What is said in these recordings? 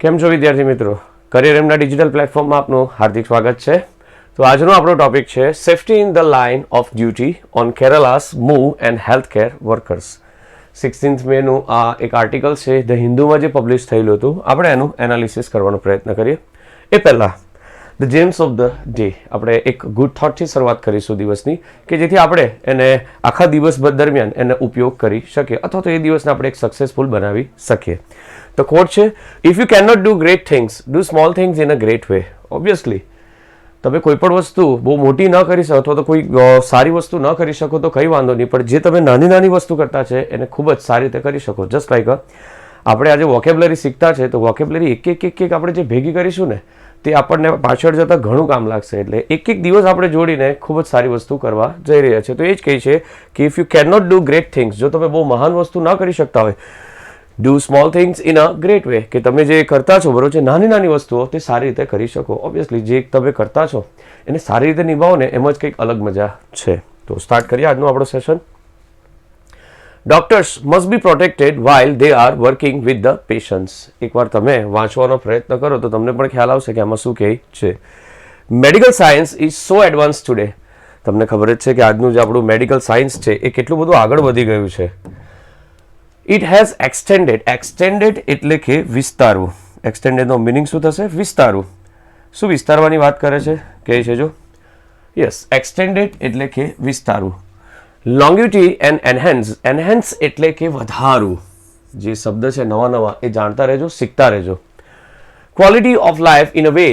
કેમ છો વિદ્યાર્થી મિત્રો? કરિયર એમના ડિજિટલ પ્લેટફોર્મમાં આપનું હાર્દિક સ્વાગત છે. તો આજનો આપણો ટોપિક છે safety in the line of duty on Kerala's move and health care workers. 16th મેનું આ એક આર્ટિકલ છે ધ હિન્દુમાં જે પબ્લિશ થયેલું હતું. આપણે એનું એનાલિસિસ કરવાનો પ્રયત્ન કરીએ. એ પહેલાં the James of the day આપણે એક ગુડ થોટથી શરૂઆત કરીશું દિવસની, કે જેથી આપણે એને આખા દિવસ દરમિયાન એને ઉપયોગ કરી શકીએ અથવા તો એ દિવસને આપણે એક સક્સેસફુલ બનાવી શકીએ. તો કોટ છે, if you can not do great things do small things in a great way. Obviously તમે કોઈ પણ વસ્તુ બહુ મોટી ન કરી શકો અથવા તો કોઈ સારી વસ્તુ ન કરી શકો તો કંઈ વાંધો નહીં, પણ જે તમે નાની નાની વસ્તુ કરતા છે એને ખૂબ જ સારી રીતે કરી શકો. જસ્ટ લાઈક આપણે આજે વોકેબ્લરી શીખતા છે તો વોકેબ્લરી એક એક આપણે જે ભેગી કરીશું ને તે આપણને પાછળ જતાં ઘણું કામ લાગશે. એટલે એક દિવસ આપણે જોડીને ખૂબ જ સારી વસ્તુ કરવા જઈ રહ્યા છે. તો એ જ કહે છે કે if you can not do great things, જો તમે બહુ મહાન વસ્તુ ન કરી શકતા હોય, do small things in a great way, કે તમે જે કરતા છો બરોબર છે નાની નાની વસ્તુઓ તે સારી રીતે કરી શકો. ઓબ્વિયસલી જે તમે કરતા છો એને સારી રીતે નિભાવો ને એમ જ કંઈક અલગ મજા છે. તો સ્ટાર્ટ કરીએ આજનું આપણો session. Doctors must be protected while they are working with the patients. એકવાર તમે વાંચવાનો પ્રયત્ન કરો તો તમને પણ ખ્યાલ આવશે કે આમાં શું કહે છે. Medical science is so advance today. તમને ખબર જ છે કે આજનું જે આપણું મેડિકલ સાયન્સ છે એ કેટલું બધું આગળ વધી ગયું છે. ઇટ હેઝ એક્સટેન્ડેડ એટલે કે વિસ્તારવું. એક્સટેન્ડેડનો મિનિંગ શું થશે? વિસ્તારવું. શું વિસ્તારવાની વાત કરે છે? કહે છે જો યસ, એક્સટેન્ડેડ એટલે કે વિસ્તારવું. લોંગ્યુટી એન્ડ એનહેન્સ એટલે કે વધારવું. જે શબ્દ છે નવા એ જાણતા રહેજો, શીખતા રહેજો. Quality of life in a way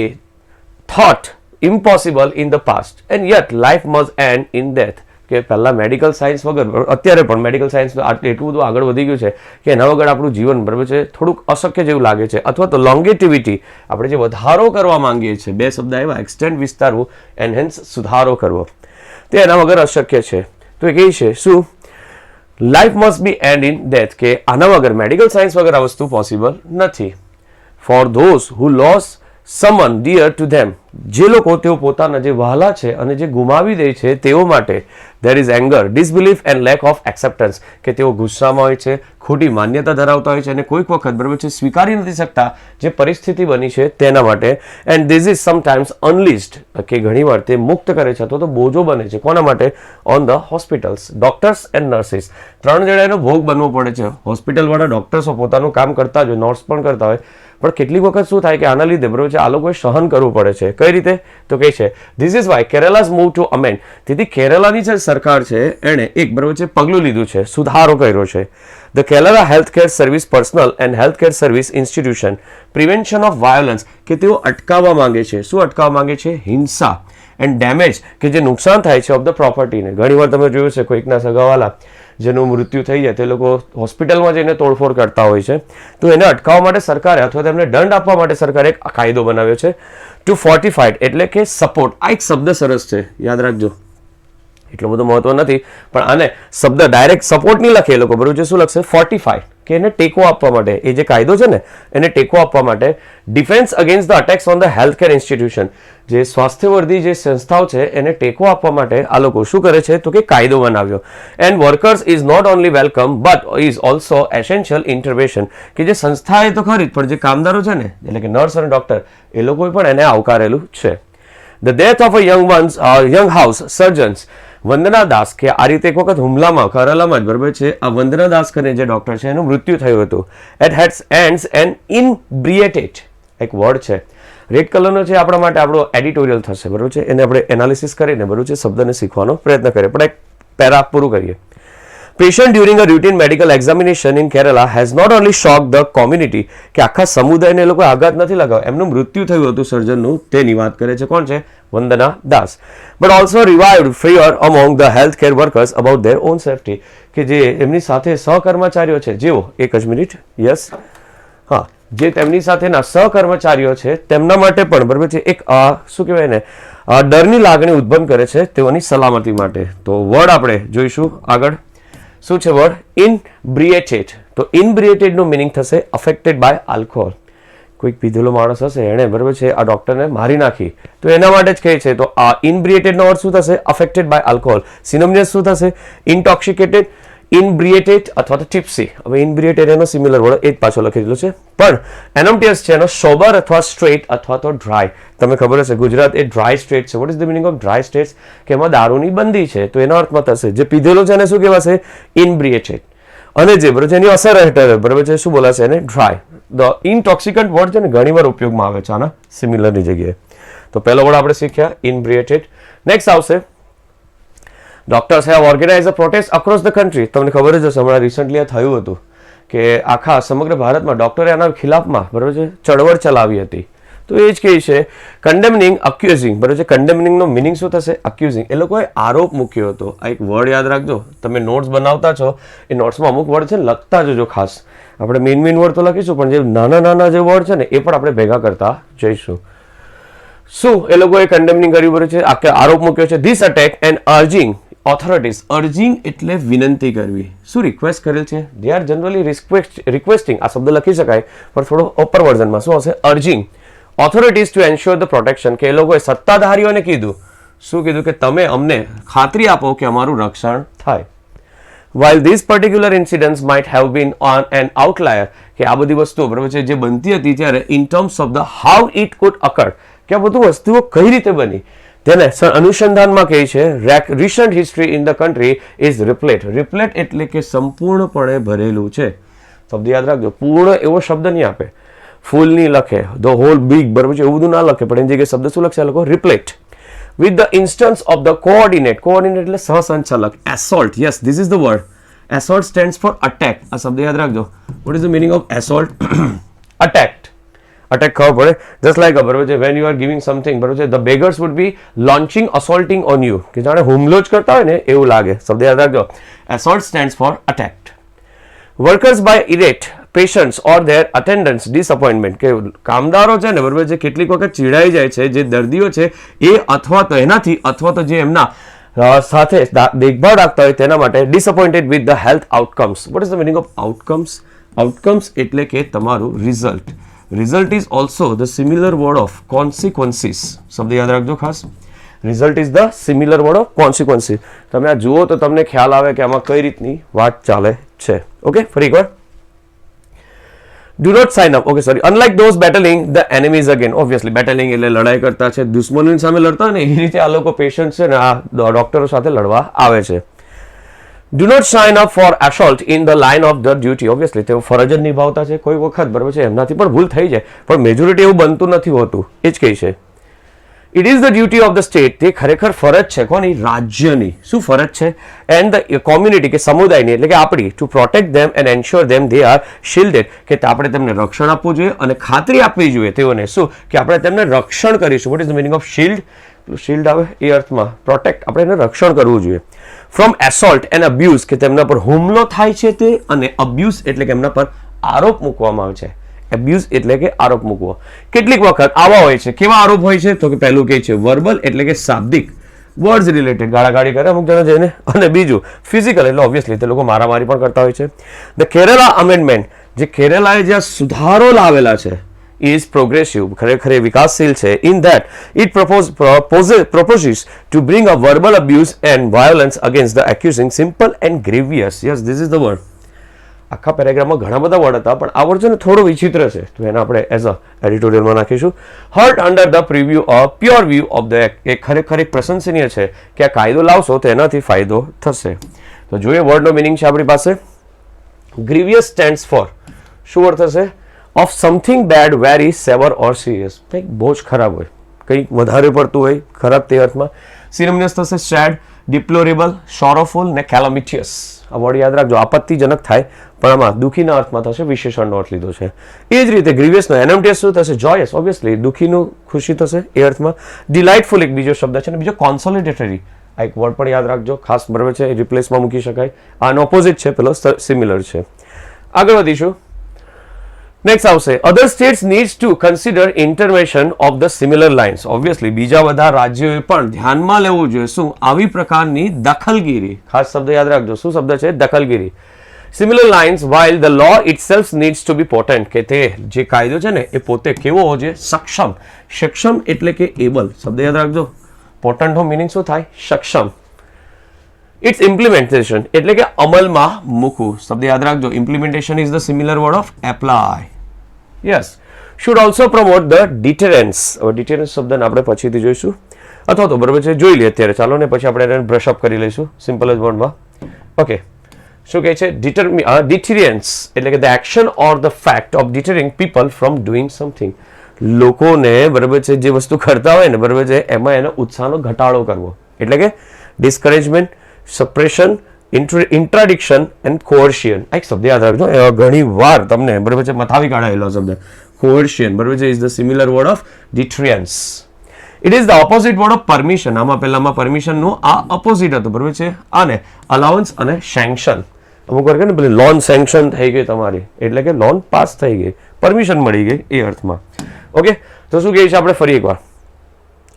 thought impossible in the past and yet life must end in death. કે પહેલાં મેડિકલ સાયન્સ વગર, અત્યારે પણ મેડિકલ સાયન્સ એટલું બધું આગળ વધી ગયું છે કે એના વગર આપણું જીવન બરાબર છે થોડુંક અશક્ય જેવું લાગે છે. અથવા તો લોંગેટિવિટી, આપણે જે વધારો કરવા માંગીએ છીએ, બે શબ્દ આવ્યા, એક્સટેન્ડ વિસ્તારવું, એનહેન્સ સુધારો કરવો, તે એના વગર અશક્ય છે. તો એ કહે છે શું? Life must be and in death, કે આના વગર મેડિકલ સાયન્સ વગર આ વસ્તુ પોસિબલ નથી. For those who lose someone dear to them, જે લોકો તેઓ પોતાના જે વહાલા છે અને જે ગુમાવી દે છે તેઓ માટે there is anger, disbelief and lack of acceptance, કે તેઓ ગુસ્સામાં હોય છે, ખોટી માન્યતા ધરાવતા હોય છે અને કોઈક વખત બરાબર છે સ્વીકારી નથી શકતા જે પરિસ્થિતિ બની છે તેના માટે. એન્ડ ધીસ ઇઝ સમટાઇમ્સ અનલિસ્ડ, કે ઘણીવાર તે મુક્ત કરે છે અથવા તો બોજો બને છે. કોના માટે? On the hospitals, doctors and nurses. ત્રણ જણાનો ભોગ બનવો પડે છે. હોસ્પિટલવાળા ડોક્ટર્સો પોતાનું કામ કરતા જ હોય, નર્સ પણ કરતા હોય, પણ કેટલીક વખત શું થાય કે આના લીધે બરોબર છે આ લોકોએ સહન કરવું પડે છે. કઈ રીતે? તો કહે છે this is why Kerala's move to amend. તેથી કેરલાની જે સરકાર છે એણે એક બરોબર છે પગલું લીધું છે, સુધારો કર્યો છે. The Kerala health care service personal and health care service institution prevention of violence, કે તેઓ અટકાવવા માંગે છે. શું અટકાવવા માંગે છે? હિંસા એન્ડ ડેમેજ, કે જે નુકસાન થાય છે ઓફ ધ પ્રોપર્ટીને. ઘણીવાર તમે જોયું છે કોઈકના સગાવાલા જેનું મૃત્યુ થઈ જાય તે લોકો હોસ્પિટલમાં જઈને તોડફોડ કરતા હોય છે. તો એને અટકાવવા માટે સરકારે અથવા તેમને દંડ આપવા માટે સરકારે એક કાયદો બનાવ્યો છે. ટુ ફોર્ટિફાઈડ એટલે કે સપોર્ટ. આ એક શબ્દ સરસ છે, યાદ રાખજો. એટલો બધો મહત્વ નથી પણ આને શબ્દ ડાયરેક્ટ સપોર્ટ નહીં લખે એ લોકો, બરોબર છે. શું લખશે? ફોર્ટિફાઈડ, કે એને ટેકો આપવા માટે. એ જે કાયદો છે ને એને ટેકો આપવા માટે. Defence against the attacks on the health care institution, જે સ્વાસ્થ્યવર્ધી જે સંસ્થાઓ છે એને ટેકો આપવા માટે આ લોકો શું કરે છે? તો કે કાયદો બનાવ્યો. And workers is not only welcome but is also essential intervention, કે જે સંસ્થા એ તો ખરી પણ જે કામદારો છે ને એટલે કે નર્સ અને ડોક્ટર એ લોકોએ પણ એને આવકારેલું છે. The death of a young house surgeons Vandana Das, કે આ રીતે એક વખત હુમલામાં કરાલામાં જ બરાબર છે આ વંદના દાસ કરીને જે ડોક્ટર છે એનું મૃત્યુ થયું હતું. એટ હેન્ડ્સ એન્ડ ઇનબ્રિએટેડ, એક વર્ડ છે રેડ કલરનો છે, આપણા માટે આપણો એડિટોરિયલ થશે બરાબર છે. એને આપણે એનાલિસિસ કરીને બરાબર છે શબ્દને શીખવાનો પ્રયત્ન કરીએ. પણ એક પેરા પૂરું કરીએ. Patient during a routine medical examination in Kerala has not only shock the community, કે આખા સમુદાયને એ લોકો આઘાત નથી લગાવ્યો. એમનું મૃત્યુ થયું હતું સર્જનનું, તેની વાત કરે છે. કોણ છે? Vandana Das. But also revived fear among the health care workers about their own safety, કે જે એમની સાથે સહકર્મચારીઓ છે જેઓ, એક જ મિનિટ, યસ, હા, જે તેમની સાથેના સહકર્મચારીઓ છે તેમના માટે પણ બરાબર છે એક શું કહેવાય ને ડરની લાગણી ઉદ્ભવ કરે છે તેઓની સલામતી માટે. તો વર્ડ આપણે જોઈશું આગળ. શું છે વર્ડ? ઇનબ્રિએટેડ. તો ઇનબ્રિએટેડનું મિનિંગ થશે અફેક્ટેડ બાય આલ્કોહોલ. કોઈક પીધેલો માણસ હશે એણે બરાબર છે આ ડોક્ટરને મારી નાખી તો એના માટે જ કહે છે. તો આ ઇનબ્રિએટેડનો અર્થ શું થશે? Affected by alcohol. સિનોનિમસ શું થશે? ઇન્ટોક્સિકેટેડ, ઇનબ્રિએટેડ અથવા તો ટિપ્સી. હવે ઇનબ્રિએટેડ એનો સિમિલર વર્ડ એ જ પાછો લખી દીધો છે, પણ એનોમ્ટિયસ છે એનો સોબર અથવા સ્ટ્રેટ અથવા તો ડ્રાય. તમને ખબર હશે ગુજરાત એ ડ્રાય સ્ટેટ છે. Vote is the meaning of dry states? કે એમાં દારૂની બંધી છે, તો એના અર્થમાં થશે જે પીધેલો છે એને શું કહેવાશે? ઇનબ્રિએટેડ. અને જે બરોબર છે એની અસર હેઠળ બરોબર છે શું બોલાશે એને? ડ્રાય. ધ ઇનટોક્સિકન્ટ વર્ડ છે ને ઘણી વાર ઉપયોગમાં આવે છે આના સિમિલરની જગ્યાએ. તો પહેલો વર્ડ આપણે શીખ્યા ઇનબ્રિએટેડ. નેક્સ્ટ આવશે doctors have organize a protest across the country. તમને ખબર જ હશે હમણાં રિસન્ટલી આ થયું હતું કે આખા સમગ્ર ભારતમાં ડોક્ટરે આના ખિલાફમાં બરોબર છે ચળવળ ચલાવી હતી. તો એ જ કહે છે કન્ડેમનિંગ અક્યુઝિંગ. બરોબર છે કન્ડેમનિંગનો મિનિંગ શું થશે? અક્યુઝિંગ. એ લોકોએ આરોપ મૂક્યો હતો. આ એક વર્ડ યાદ રાખજો, તમે નોટ્સ બનાવતા છો એ નોટ્સમાં અમુક વર્ડ છે ને લખતા જજો ખાસ. આપણે મેઇન વર્ડ તો લખીશું પણ જે નાના નાના જે વર્ડ છે ને એ પણ આપણે ભેગા કરતા જઈશું. શું એ લોકોએ કન્ડેમનિંગ કર્યું બરોબર છે? આરોપ મૂક્યો છે. This attack and urging authorities. Urging એટલે વિનંતી કરવી. શું રિક્વેસ્ટ કરેલ છે? They are generally requesting. આ શબ્દ લખી શકાય પણ થોડો અપર વર્ઝનમાં શું હશે? Urging authorities to ensure the protection. કે એ લોકોએ સત્તાધારીઓને કીધું. શું કીધું? કે તમે અમને ખાતરી આપો કે અમારું રક્ષણ થાય. while these particular incidents might have been on an outlier. કે આ બધી વસ્તુઓ બરાબર છે જે બનતી હતી ત્યારે in terms of the how it could occur, કે આ બધું વસ્તુઓ કઈ રીતે બની તેને અનુસંધાનમાં કહે છે recent history in the country is replete. replete એટલે કે સંપૂર્ણપણે ભરેલું છે. શબ્દ યાદ રાખજો, પૂર્ણ એવો શબ્દ નહીં આપે, ફૂલ નહીં લખે, ધ હોલ બિગ બરાબર છે એવું બધું ના લખે, પણ એની જગ્યાએ શબ્દ શું લખશે આ લોકો? replete with the instance of the coordinate. coordinate એટલે સહસંચાલક. assault, yes, this is the word. assault stands for attack. આ શબ્દ યાદ રાખજો. what is the meaning of assault? attacked. attack ખબર પડે. just like બરાબર છે when you are giving something બરાબર છે the beggars would be launching assaulting on you. કે જાણે હુમલો જ કરતા હોય ને એવું લાગે. શબ્દ યાદ રાખજો. assault stands for attacked. workers by irate patients or there અટેન્ડન્ટ્સ disappointment. કે કામદારો છે ને બરાબર છે કેટલીક વખત ચીડાઈ જાય છે જે દર્દીઓ છે એ અથવા તો એનાથી અથવા તો જે એમના સાથે દેખભાળ રાખતા હોય તેના માટે. Disappointed with the health outcomes. Vote is the meaning of outcomes? Outcomes એટલે કે તમારું result. Result is also the similar word of consequences. શબ્દ યાદ રાખજો ખાસ. Result is the similar word of consequences. તમે આ જુઓ તો તમને ખ્યાલ આવે કે આમાં કઈ રીતની વાત ચાલે છે. ઓકે, ફરી એકવાર. Do not sign up. Okay, sorry. Unlike those battling the enemies again. Obviously, battling એટલે લડાઈ કરતા છે, દુશ્મનોની સામે લડતા ને એ રીતે આ લોકો પેશન્ટ છે ને આ ડોક્ટરો સાથે લડવા આવે છે. Do not sign up for assault in the line of the duty. Obviously, તેઓ ફરજ જ નિભાવતા છે. કોઈ વખત બરાબર છે એમનાથી પણ ભૂલ થઈ જાય, પણ મેજોરિટી એવું બનતું નથી હોતું. એ જ કહે છે. It is the duty of the state. તે ખરેખર ફરજ છે કોની? રાજ્યની. શું ફરજ છે? And the community કે સમુદાયની એટલે કે આપણી to protect them and ensure them they are shielded. કે આપણે તેમને રક્ષણ આપવું જોઈએ અને ખાતરી આપવી જોઈએ તેઓને શું કે આપણે તેમને રક્ષણ કરીશું. What is the meaning of shield? Shield આવે એ અર્થમાં પ્રોટેક્ટ, આપણે એને રક્ષણ કરવું જોઈએ. ફ્રોમ એસોલ્ટ એન્ડ અબ્યુઝ કે તેમના પર હુમલો થાય છે તે, અને અબ્યુઝ એટલે કે એમના પર આરોપ મૂકવામાં આવે છે. એબ્યુઝ એટલે કે આરોપ મૂકવો. કેટલીક વખત આવા હોય છે. કેવા આરોપ હોય છે? તો કે પહેલું કહે છે વર્બલ એટલે કે શાબ્દિક, વર્ડ્સ રિલેટેડ ગાળાગાળી કરે અમુક જણા જઈને, અને બીજું ફિઝિકલ એટલે ઓબ્વિયસલી તે લોકો મારામારી પણ કરતા હોય છે. ધ કેરેલા અમેન્ડમેન્ટ, જે કેરેલાએ જ્યાં સુધારો લાવેલા છે is progressive, ખરેખર એ વિકાસશીલ છે. in that it proposes to bring a verbal abuse and violence against the accusing simple and grievous. yes, this is the word. આખા પેરેગ્રાફમાં ઘણા બધા વર્ડ હતા પણ આ વર્ડ છે ને થોડો વિચિત્ર છે, તો એને આપણે એઝ અ એડિટોરિયલમાં નાખીશું. Hurt under the preview of pure view of the act. એ ખરેખર એક પ્રશંસનીય છે કે આ કાયદો લાવશો તો એનાથી ફાયદો થશે. તો જોઈએ વર્ડનો મિનિંગ છે આપણી પાસે. ગ્રીવિયસ સ્ટેન્ડ્સ ફોર, શું અર્થ થશે? Of something bad, very, severe or serious. કંઈક બહુ જ ખરાબ હોય, કંઈક વધારે પડતું હોય, ખરાબ તે અર્થમાં. સિનોનિમસ થશે સેડ, ડિપ્લોરેબલ, સોરોફુલ ને કેલામિટિયસ. આ વર્ડ યાદ રાખજો, આપત્તિજનક થાય પણ આમાં દુઃખીના અર્થમાં થશે, વિશેષણનો અર્થ લીધો છે. એ જ રીતે ગ્રીવિયસનો એનોમ્ટિયસ શું થશે? જોયસ, ઓબ્વિયસલી દુઃખીનું ખુશી થશે એ અર્થમાં. ડિલાઇટફુલ એક બીજો શબ્દ છે, અને બીજો કોન્સોલિડેટરી. આ એક વર્ડ પણ યાદ રાખજો ખાસ, બરાબર છે, રિપ્લેસમાં મૂકી શકાય. આનો ઓપોઝિટ છે, પેલો સિમિલર છે. આગળ વધીશું. નેક્સ્ટ આવશે other states needs to consider intervention of the similar lines. Obviously બીજા બધા રાજ્યોએ પણ ધ્યાનમાં લેવું જોઈએ શું? આવી પ્રકારની દખલગીરી. ખાસ શબ્દ યાદ રાખજો, શું શબ્દ છે? દખલગીરી. Similar lines while the law itself needs to be potent. કે તે જે કાયદો છે ને એ પોતે કેવો હોવો જોઈએ? સક્ષમ. સક્ષમ એટલે કે એબલ. શબ્દ યાદ રાખજો. પોટન્ટનો મિનિંગ શું થાય? સક્ષમ. ઇટ્સ ઇમ્પ્લિમેન્ટેશન એટલે કે અમલમાં મૂકવું. શબ્દ યાદ રાખજો, implementation is the similar word of apply. Yes. Should also promote the deterrence. હવે ડિટરન્સ શબ્દને આપણે પછીથી જોઈશું, અથવા તો બરાબર છે જોઈ લઈએ અત્યારે, ચાલો ને પછી આપણે એને બ્રશઅપ કરી લઈશું સિમ્પલ જ વર્ડમાં. ઓકે, શું કહે છે? ડિટરન્સ એટલે કે the action or the fact of deterring people from doing something. લોકોને બરાબર છે જે વસ્તુ કરતા હોય ને બરાબર છે એમાં એનો ઉત્સાહનો ઘટાડો કરવો, એટલે કે ડિસ્કરેજમેન્ટ, સપ્રેશન, ઇન્ટ્રાડિક્શન એન્ડ કોર્શિયન. એક શબ્દ યાદ રાખજો, ઘણી વાર તમને બરાબર છે મથાવી કાઢાયેલો શબ્દ કોર્શિયન બરાબર છે is the similar word of deterrence. It is the opposite word of permission. આમાં પહેલામાં પરમિશનનું આ અપોઝિટ હતું બરાબર છે, અને અલાઉન્સ અને સેન્કશન. અમુક વાર કે ને પેલી લોન સેન્કશન થઈ ગઈ તમારી, એટલે કે લોન પાસ થઈ ગઈ, પરમિશન મળી ગઈ એ અર્થમાં. ઓકે, તો શું કહીએ છીએ આપણે ફરી એકવાર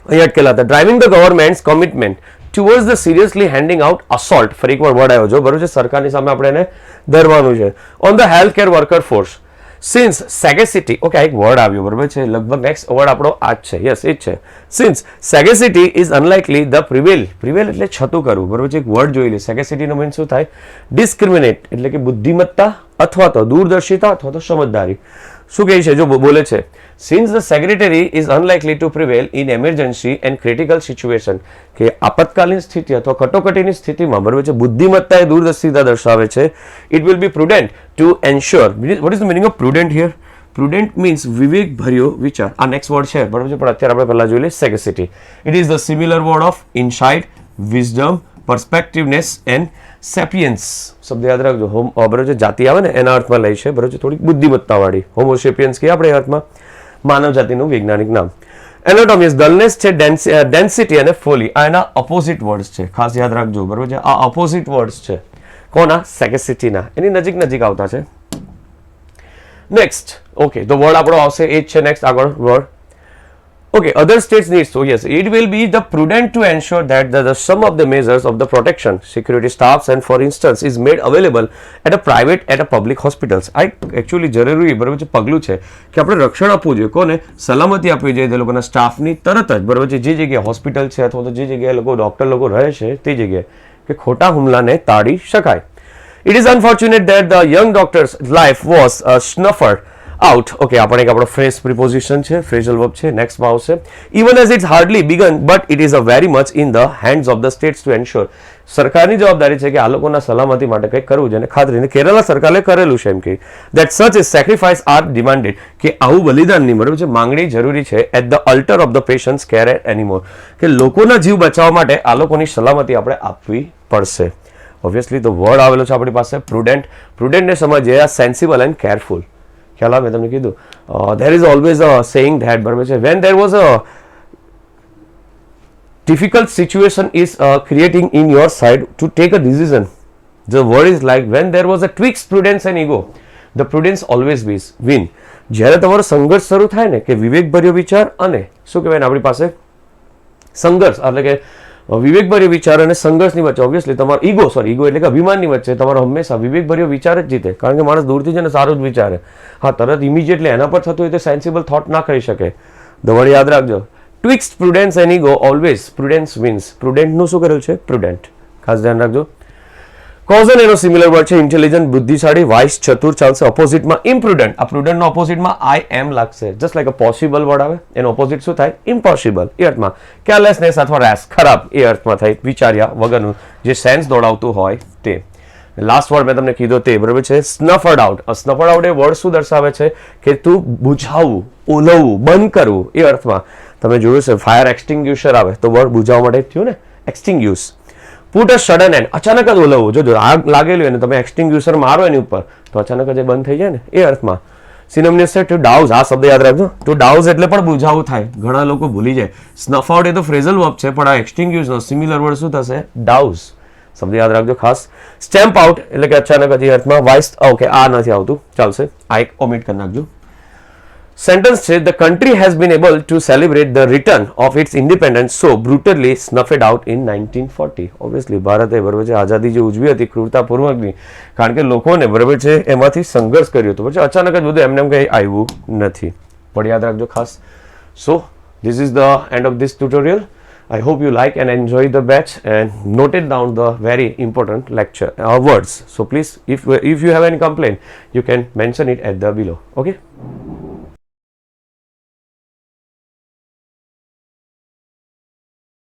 અહીં અટકેલા હતા. Driving the governments commitment towards the seriously હેન્ડિંગ out assault. ફરી એકવાર વર્ડ આવ્યો જો બરાબર છે, સરકારની સામે આપણે એને ધરવાનું છે. On the health care worker force since sagacity. Okay, આ એક વર્ડ આવ્યો બરાબર છે, લગભગ નેક્સ્ટ વર્ડ આપણો આ જ છે. યસ, એ જ છે. Since sagacity is unlikely the prevail. Prevail એટલે છતું કરવું બરાબર છે, એક વર્ડ જોઈ લે. સેગેસિટીનો મીન શું થાય? ડિસ્ક્રિમિનેટ એટલે કે બુદ્ધિમત્તા અથવા તો દૂરદર્શિતા અથવા તો સમજદારી. શું કહે છે જો બોલે છે since the secretary is unlikely to prevail in emergency and critical situation. કે આપતકાલીન સ્થિતિ અથવા કટોકટીની સ્થિતિમાં બરાબર છે બુદ્ધિમત્તા એ દૂરદર્શિતા દર્શાવે છે. It will be prudent to ensure. What is the meaning of prudent here? Prudent means વિવેક ભર્યો વિચાર. આ નેક્સ્ટ વર્ડ છે બરાબર છે, પણ અત્યારે આપણે પહેલા જોઈ લઈએ sagacity. It is the similar word of insight, wisdom, perspectiveness and sapiens. શબ્દ યાદ રાખજો, બરાબર છે જાતિ આવે ને એના અર્થમાં લઈ છે બરાબર છે, થોડીક બુદ્ધિમત્તાવાળી. હોમોસેપિયન્સ કે આપણે અર્થમાં માનવ જાતિનું વૈજ્ઞાનિક નામ. એનાટોમી ડલનેસ છે, ડેન્સિટી અને ફોલી. આ એના ઓપોઝિટ વર્ડ્સ છે, ખાસ યાદ રાખજો બરાબર છે. આ ઓપોઝિટ વર્ડ્સ છે કોના? સેગેસિટીના. એની નજીક નજીક આવતા છે. નેક્સ્ટ ઓકે, તો વર્ડ આપણો આવશે એ જ છે. નેક્સ્ટ આગળ word. Okay, other states need, so yes, it will be the prudent to ensure that the sum of the measures of the protection, security staffs and for instance is made available at a private, at a public hospitals. આ actually જરૂરી બરાબર છે પગલું છે કે આપણે રક્ષણ આપવું જોઈએ. કોને? સલામતી આપવી જોઈએ તે લોકોના સ્ટાફની તરત જ બરાબર છે, જે જગ્યાએ હોસ્પિટલ છે અથવા તો જે જગ્યાએ લોકો ડોક્ટર લોકો રહે છે તે જગ્યાએ, કે ખોટા હુમલાને ટાળી શકાય. It is unfortunate that the young doctor's life was snuffed out. Okay, આપણે એક આપણો ફ્રેઝ પ્રિપોઝિશન છે, ફ્રેઝલ વર્બ છે. નેક્સ્ટમાં આવશે even as it's hardly begun but it is a very much in the hands of the states to ensure. સરકારની જવાબદારી છે કે આ લોકોના સલામતી માટે કંઈક કરવું છે અને ખાતરીને કેરલા સરકારે કરેલું છે એમ કે that such a sacrifice are demanded. કે આવું બલિદાનની બરાબર છે માંગણી જરૂરી છે at the altar of the patient's care anymore. કે લોકોના જીવ બચાવવા માટે આ લોકોની સલામતી આપણે આપવી પડશે. ઓબ્વિયસલી તો વર્ડ આવેલો છે આપણી પાસે પ્રુડન્ટ. પ્રુડન્ટને સમજીએ આ સેન્સિબલ એન્ડ કેરફુલ. ખ્યાલ આવે? મેં તમને કીધું there is always a saying that બરાબર છે when there was a difficult situation is creating in your side to take a decision, the word is like when there was a twixt prudence and ego, the prudence always win. જ્યારે તમારો સંઘર્ષ શરૂ થાય ને કે વિવેકભર્યો વિચાર અને શું કહેવાય ને આપણી પાસે સંઘર્ષ એટલે કે વિવેકભર્યો વિચાર અને સંઘર્ષની વચ્ચે ઓબ્વિયસલી તમારો ઈગો એટલે કે અભિમાનની વચ્ચે તમારો હંમેશા વિવેકભર્યો વિચાર જ જીતે. કારણ કે માણસ દૂરથી છે ને સારું જ વિચારે. હા, તરત ઇમિડિયેટલી એના પર થતું હોય તો સેન્સિબલ થોટ ના કરી શકે. ધ વર્ડ યાદ રાખજો, twixt prudence and ego always prudence wins. પ્રુડન્ટનું શું કરેલું છે? પ્રુડન્ટ. ખાસ ધ્યાન રાખજો. કોઝલ એનો સિમિલર વર્ડ છે ઇન્ટેલિજન્ટ, બુદ્ધિશાળી, વાઇસ, ચતુર ચાલશે. ઓપોઝિટમાં ઇમ્પ્રુડન્ટ. આ પ્રુડન્ટનો ઓપોઝિટમાં આઈ એમ લાગશે. જસ્ટ લાઈક અ પોસિબલ વર્ડ આવે એનો ઓપોઝિટ શું થાય? ઇમ્પોસિબલ. એ અર્થમાં કેરલેસનેસ અથવા રેસ, ખરાબ એ અર્થમાં થાય, વિચાર્યા વગરનું, જે સેન્સ દોડાવતું હોય તે. લાસ્ટ વર્ડ મેં તમને કીધો તે બરાબર છે સ્નફર્ડ આઉટ. સ્નફર્ડ આઉટ એ વર્ડ શું દર્શાવે છે કે તું બુઝાવવું, ઓલવવું, બંધ કરવું એ અર્થમાં. તમે જોયું છે ફાયર એક્સટિંગ્યુશર આવે તો વર્ડ બુઝાવવા માટે થયું ને, એક્સટિંગ્યુશ. પુટ અ સડન એન્ડ, અચાનક જ ઓલવવું. જો આગ લાગેલી અને તમે એક્સટિંગ્યુશર મારો એની ઉપર તો અચાનક જ બંધ થઈ જાય ને એ અર્થમાં. સિનોનિમસ છે ટુ ડાઉઝ. આ શબ્દ યાદ રાખજો, ટુ ડાઉઝ એટલે પણ બુઝાવું થાય. ઘણા લોકો ભૂલી જાય. સ્નફ આઉટ એ તો ફ્રેઝલ વર્બ છે, પણ આ એક્સટિંગ્યુશનો સિમિલર વર્ડ શું થશે? ડાઉઝ. શબ્દ યાદ રાખજો ખાસ. સ્ટેમ્પ આઉટ એટલે કે અચાનક જ અર્થમાં. વાઇસ ઓકે આ નથી આવતું, ચાલશે, આ એક ઓમિટ કરી નાખજો. સેન્ટેન્સ છે the country has been able to celebrate the return of its independence so brutally snuffed out in 1940. ઓબ્વિયસલી ભારતે બરાબર છે આઝાદી જે ઉજવી હતી ક્રૂરતાપૂર્વકની, કારણ કે લોકોને બરાબર છે એમાંથી સંઘર્ષ કર્યો હતો. પછી અચાનક જ બધું એમને કંઈ આવ્યું નથી. પણ યાદ રાખજો ખાસ. So this is the end of this tutorial. I hope you like and enjoy the batch and noted down the very important lecture words. So please, if you have any complaint, you can mention it at the below. Okay.